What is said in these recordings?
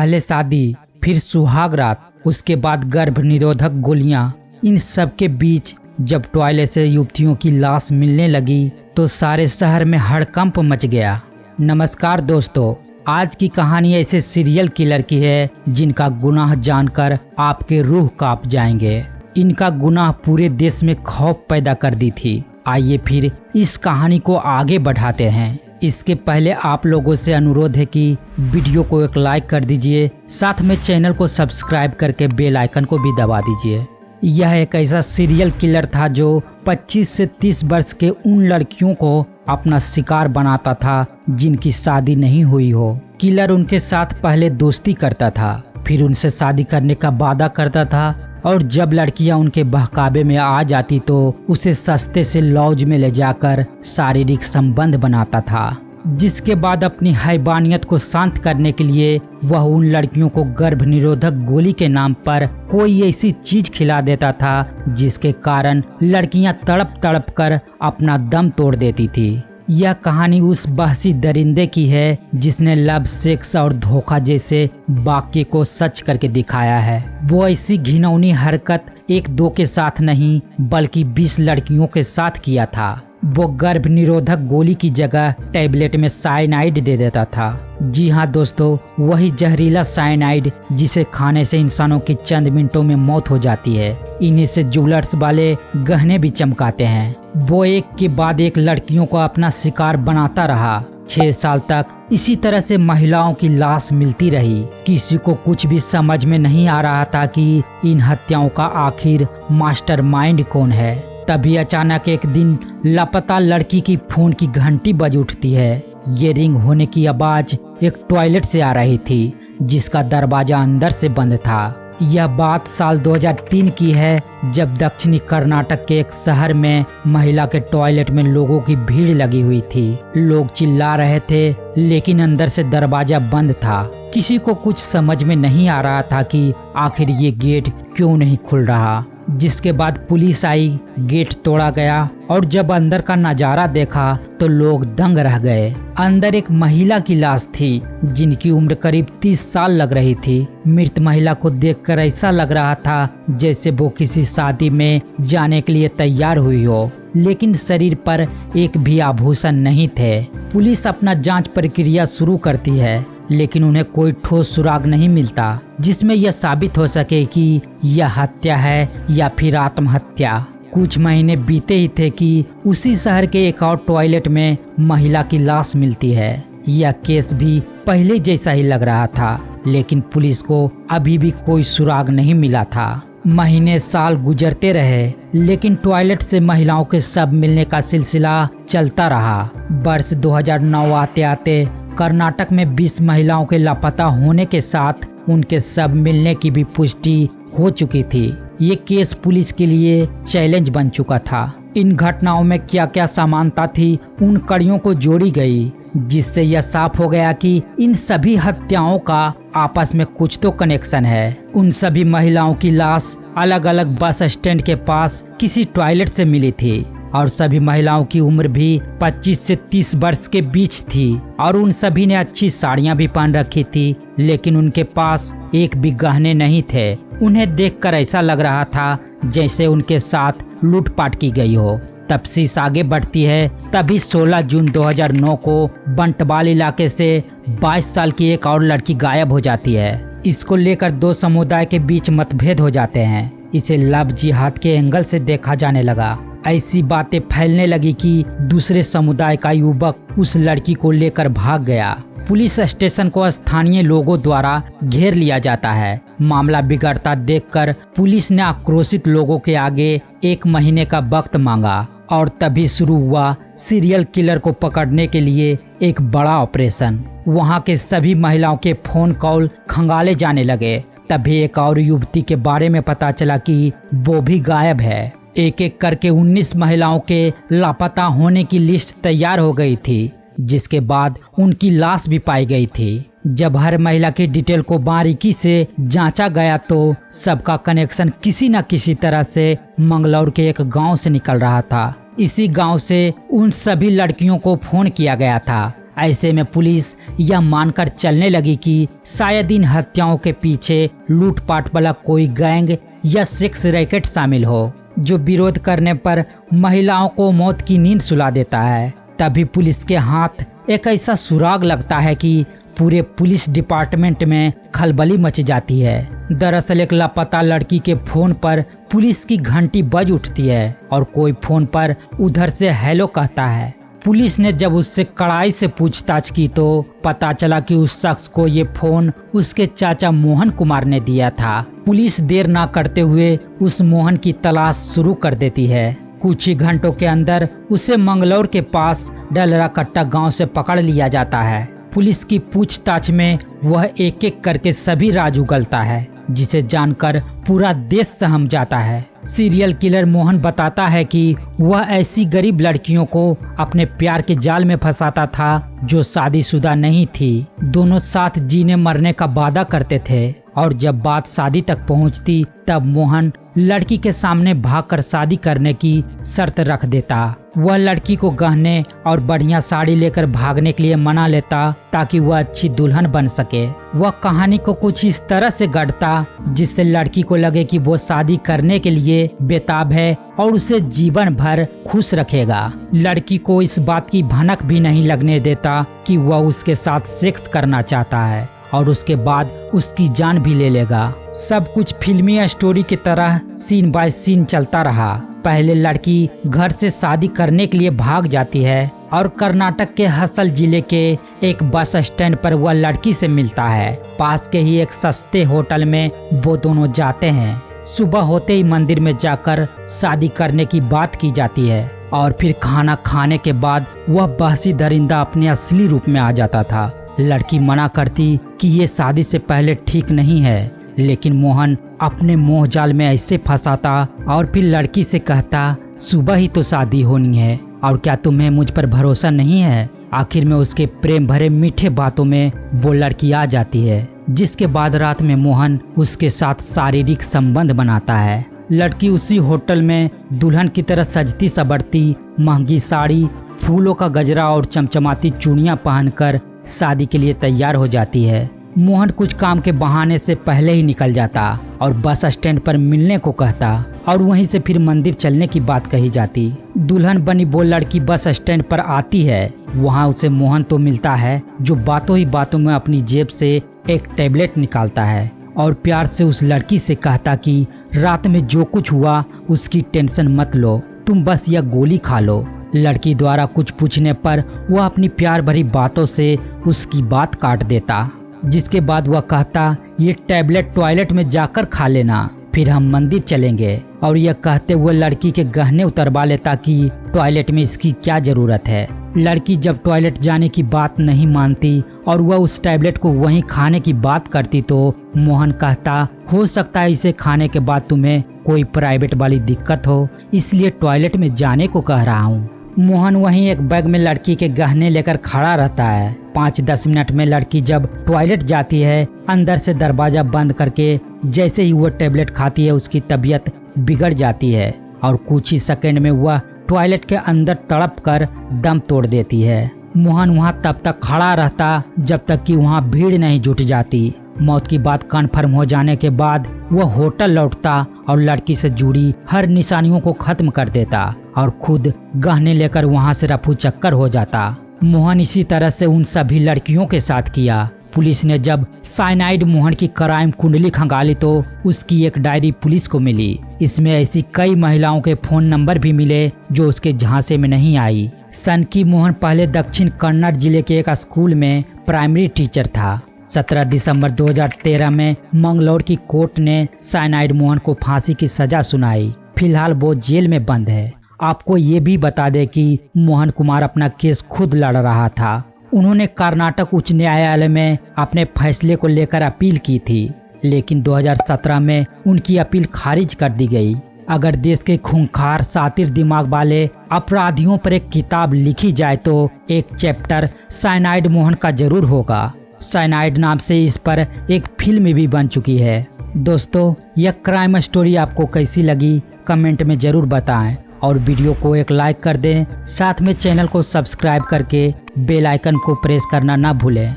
पहले शादी, फिर सुहाग रात, उसके बाद गर्भ निरोधक गोलियां। इन सब के बीच जब टॉयलेट से युवतियों की लाश मिलने लगी तो सारे शहर में हड़कंप मच गया। नमस्कार दोस्तों, आज की कहानी ऐसे सीरियल किलर की है जिनका गुनाह जानकर आपके रूह कांप जाएंगे। इनका गुनाह पूरे देश में खौफ पैदा कर दी थी। आइए फिर इस कहानी को आगे बढ़ाते हैं। इसके पहले आप लोगों से अनुरोध है कि वीडियो को एक लाइक कर दीजिए, साथ में चैनल को सब्सक्राइब करके बेल आइकन को भी दबा दीजिए। यह एक ऐसा सीरियल किलर था जो 25 से 30 वर्ष के उन लड़कियों को अपना शिकार बनाता था जिनकी शादी नहीं हुई हो। किलर उनके साथ पहले दोस्ती करता था, फिर उनसे शादी करने का वादा करता था और जब लड़कियां उनके बहकावे में आ जाती तो उसे सस्ते से लॉज में ले जाकर शारीरिक संबंध बनाता था, जिसके बाद अपनी हैवानियत को शांत करने के लिए वह उन लड़कियों को गर्भ निरोधक गोली के नाम पर कोई ऐसी चीज खिला देता था जिसके कारण लड़कियां तड़प तड़प कर अपना दम तोड़ देती थी। यह कहानी उस बहसी दरिंदे की है जिसने लव, सेक्स और धोखा जैसे वाक्य को सच करके दिखाया है। वो ऐसी घिनौनी हरकत एक दो के साथ नहीं बल्कि 20 लड़कियों के साथ किया था। वो गर्भ निरोधक गोली की जगह टैबलेट में साइनाइड दे देता था। जी हाँ दोस्तों, वही जहरीला साइनाइड जिसे खाने से इंसानों की चंद मिनटों में मौत हो जाती है। इन्हीं से ज्वेलर्स वाले गहने भी चमकाते हैं। वो एक के बाद एक लड़कियों को अपना शिकार बनाता रहा। 6 साल तक इसी तरह से महिलाओं की लाश मिलती रही। किसी को कुछ भी समझ में नहीं आ रहा था कि इन हत्याओं का आखिर मास्टरमाइंड कौन है। तभी अचानक एक दिन लापता लड़की की फोन की घंटी बज उठती है। ये रिंग होने की आवाज एक टॉयलेट से आ रही थी जिसका दरवाजा अंदर से बंद था। यह बात साल 2003 की है जब दक्षिणी कर्नाटक के एक शहर में महिला के टॉयलेट में लोगों की भीड़ लगी हुई थी। लोग चिल्ला रहे थे लेकिन अंदर से दरवाजा बंद था। किसी को कुछ समझ में नहीं आ रहा था कि आखिर ये गेट क्यों नहीं खुल रहा। जिसके बाद पुलिस आई, गेट तोड़ा गया और जब अंदर का नजारा देखा तो लोग दंग रह गए। अंदर एक महिला की लाश थी जिनकी उम्र करीब 30 साल लग रही थी। मृत महिला को देखकर ऐसा लग रहा था जैसे वो किसी शादी में जाने के लिए तैयार हुई हो, लेकिन शरीर पर एक भी आभूषण नहीं थे। पुलिस अपना जांच प्रक्रिया शुरू करती है लेकिन उन्हें कोई ठोस सुराग नहीं मिलता जिसमें यह साबित हो सके कि यह हत्या है या फिर आत्महत्या। कुछ महीने बीते ही थे कि उसी शहर के एक और टॉयलेट में महिला की लाश मिलती है। यह केस भी पहले जैसा ही लग रहा था लेकिन पुलिस को अभी भी कोई सुराग नहीं मिला था। महीने साल गुजरते रहे लेकिन टॉयलेट से महिलाओं के शव मिलने का सिलसिला चलता रहा। वर्ष 2009 आते आते कर्नाटक में 20 महिलाओं के लापता होने के साथ उनके शव मिलने की भी पुष्टि हो चुकी थी। ये केस पुलिस के लिए चैलेंज बन चुका था। इन घटनाओं में क्या क्या समानता थी उन कड़ियों को जोड़ी गई जिससे यह साफ हो गया कि इन सभी हत्याओं का आपस में कुछ तो कनेक्शन है। उन सभी महिलाओं की लाश अलग अलग बस स्टैंड के पास किसी टॉयलेट से मिली थी और सभी महिलाओं की उम्र भी 25 से 30 वर्ष के बीच थी और उन सभी ने अच्छी साड़ियां भी पहन रखी थी लेकिन उनके पास एक भी गहने नहीं थे। उन्हें देखकर ऐसा लग रहा था जैसे उनके साथ लूटपाट की गई हो। तफ्तीश आगे बढ़ती है तभी 16 जून 2009 को बंटवाल इलाके से 22 साल की एक और लड़की गायब हो जाती है। इसको लेकर दो समुदाय के बीच मतभेद हो जाते हैं। इसे लव जिहाद के एंगल से देखा जाने लगा। ऐसी बातें फैलने लगी कि दूसरे समुदाय का युवक उस लड़की को लेकर भाग गया। पुलिस स्टेशन को स्थानीय लोगों द्वारा घेर लिया जाता है। मामला बिगड़ता देखकर पुलिस ने आक्रोशित लोगों के आगे 1 महीने का वक्त मांगा और तभी शुरू हुआ सीरियल किलर को पकड़ने के लिए एक बड़ा ऑपरेशन। वहां के सभी महिलाओं के फोन कॉल खंगाले जाने लगे। तभी एक और युवती के बारे में पता चला कि वो भी गायब है। एक एक करके 19 महिलाओं के लापता होने की लिस्ट तैयार हो गई थी जिसके बाद उनकी लाश भी पाई गई थी। जब हर महिला की डिटेल को बारीकी से जांचा गया तो सबका कनेक्शन किसी न किसी तरह से मंगलौर के एक गांव से निकल रहा था। इसी गांव से उन सभी लड़कियों को फोन किया गया था ऐसे में पुलिस यह मानकर चलने लगी कि शायद इन हत्याओं के पीछे लूटपाट वाला कोई गैंग या सेक्स रैकेट शामिल हो, जो विरोध करने पर महिलाओं को मौत की नींद सुला देता है। तभी पुलिस के हाथ एक ऐसा सुराग लगता है कि पूरे पुलिस डिपार्टमेंट में खलबली मच जाती है। दरअसल एक लापता लड़की के फोन पर पुलिस की घंटी बज उठती है और कोई फोन पर उधर से हेलो कहता है। पुलिस ने जब उससे कड़ाई से पूछताछ की तो पता चला कि उस शख्स को ये फोन उसके चाचा मोहन कुमार ने दिया था। पुलिस देर ना करते हुए उस मोहन की तलाश शुरू कर देती है। कुछ ही घंटों के अंदर उसे मंगलौर के पास डलरा कट्टा गांव से पकड़ लिया जाता है। पुलिस की पूछताछ में वह एक एक करके सभी राज उगलता है, जिसे जानकर पूरा देश सहम जाता है। सीरियल किलर मोहन बताता है कि वह ऐसी गरीब लड़कियों को अपने प्यार के जाल में फंसाता था जो शादीशुदा नहीं थी। दोनों साथ जीने मरने का वादा करते थे और जब बात शादी तक पहुंचती तब मोहन लड़की के सामने भागकर शादी करने की शर्त रख देता। वह लड़की को गहने और बढ़िया साड़ी लेकर भागने के लिए मना लेता ताकि वह अच्छी दुल्हन बन सके। वह कहानी को कुछ इस तरह से गढ़ता जिससे लड़की को लगे कि वो शादी करने के लिए बेताब है और उसे जीवन भर खुश रखेगा। लड़की को इस बात की भनक भी नहीं लगने देता कि वह उसके साथ सेक्स करना चाहता है और उसके बाद उसकी जान भी ले लेगा। सब कुछ फिल्मी स्टोरी की तरह सीन बाय सीन चलता रहा। पहले लड़की घर से शादी करने के लिए भाग जाती है और कर्नाटक के हसल जिले के एक बस स्टैंड पर वह लड़की से मिलता है। पास के ही एक सस्ते होटल में वो दोनों जाते हैं। सुबह होते ही मंदिर में जाकर शादी करने की बात की जाती है और फिर खाना खाने के बाद वह बहसी दरिंदा अपने असली रूप में आ जाता था। लड़की मना करती कि ये शादी से पहले ठीक नहीं है, लेकिन मोहन अपने मोह जाल में ऐसे फंसाता और फिर लड़की से कहता सुबह ही तो शादी होनी है और क्या तुम्हें मुझ पर भरोसा नहीं है। आखिर में उसके प्रेम भरे मीठे बातों में वो लड़की आ जाती है, जिसके बाद रात में मोहन उसके साथ शारीरिक संबंध बनाता है। लड़की उसी होटल में दुल्हन की तरह सजती सवरती, महंगी साड़ी, फूलों का गजरा और चमचमाती चूड़ियां पहनकर शादी के लिए तैयार हो जाती है। मोहन कुछ काम के बहाने से पहले ही निकल जाता और बस स्टैंड पर मिलने को कहता और वहीं से फिर मंदिर चलने की बात कही जाती। दुल्हन बनी वो लड़की बस स्टैंड पर आती है। वहाँ उसे मोहन तो मिलता है जो बातों ही बातों में अपनी जेब से एक टैबलेट निकालता है और प्यार से उस लड़की से कहता कि रात में जो कुछ हुआ उसकी टेंशन मत लो, तुम बस यह गोली खा लो। लड़की द्वारा कुछ पूछने पर वह अपनी प्यार भरी बातों से उसकी बात काट देता, जिसके बाद वह कहता ये टैबलेट टॉयलेट में जाकर खा लेना, फिर हम मंदिर चलेंगे। और यह कहते हुए लड़की के गहने उतरवा लेता कि टॉयलेट में इसकी क्या जरूरत है। लड़की जब टॉयलेट जाने की बात नहीं मानती और वह उस टैबलेट को वहीं खाने की बात करती तो मोहन कहता हो सकता है इसे खाने के बाद तुम्हें कोई प्राइवेट वाली दिक्कत हो, इसलिए टॉयलेट में जाने को कह रहा हूँ। मोहन वहीं एक बैग में लड़की के गहने लेकर खड़ा रहता है। 5-10 मिनट में लड़की जब टॉयलेट जाती है, अंदर से दरवाजा बंद करके जैसे ही वह टैबलेट खाती है उसकी तबीयत बिगड़ जाती है और कुछ ही सेकंड में वह टॉयलेट के अंदर तड़प कर दम तोड़ देती है। मोहन वहां तब तक खड़ा रहता जब तक कि वहां भीड़ नहीं जुट जाती। मौत की बात कन्फर्म हो जाने के बाद वह होटल लौटता और लड़की से जुड़ी हर निशानियों को खत्म कर देता और खुद गहने लेकर वहां से रफू चक्कर हो जाता। मोहन इसी तरह से उन सभी लड़कियों के साथ किया। पुलिस ने जब साइनाइड मोहन की क्राइम कुंडली खंगाली तो उसकी एक डायरी पुलिस को मिली। इसमें ऐसी कई महिलाओं के फोन नंबर भी मिले जो उसके झांसे में नहीं आई। सनकी मोहन पहले दक्षिण कन्नड़ जिले के एक स्कूल में प्राइमरी टीचर था। 17 दिसंबर 2013 में मंगलौर की कोर्ट ने साइनाइड मोहन को फांसी की सजा सुनाई। फिलहाल वो जेल में बंद है। आपको ये भी बता दें कि मोहन कुमार अपना केस खुद लड़ रहा था। उन्होंने कर्नाटक उच्च न्यायालय में अपने फैसले को लेकर अपील की थी, लेकिन 2017 में उनकी अपील खारिज कर दी गई। अगर देश के खूंखार सातिर दिमाग वाले अपराधियों पर एक किताब लिखी जाए तो एक चैप्टर साइनाइड मोहन का जरूर होगा। साइनाइड नाम से इस पर एक फिल्म भी बन चुकी है। दोस्तों, यह क्राइम स्टोरी आपको कैसी लगी कमेंट में जरूर बताएं और वीडियो को एक लाइक कर दें। साथ में चैनल को सब्सक्राइब करके बेल आइकन को प्रेस करना ना भूलें।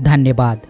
धन्यवाद।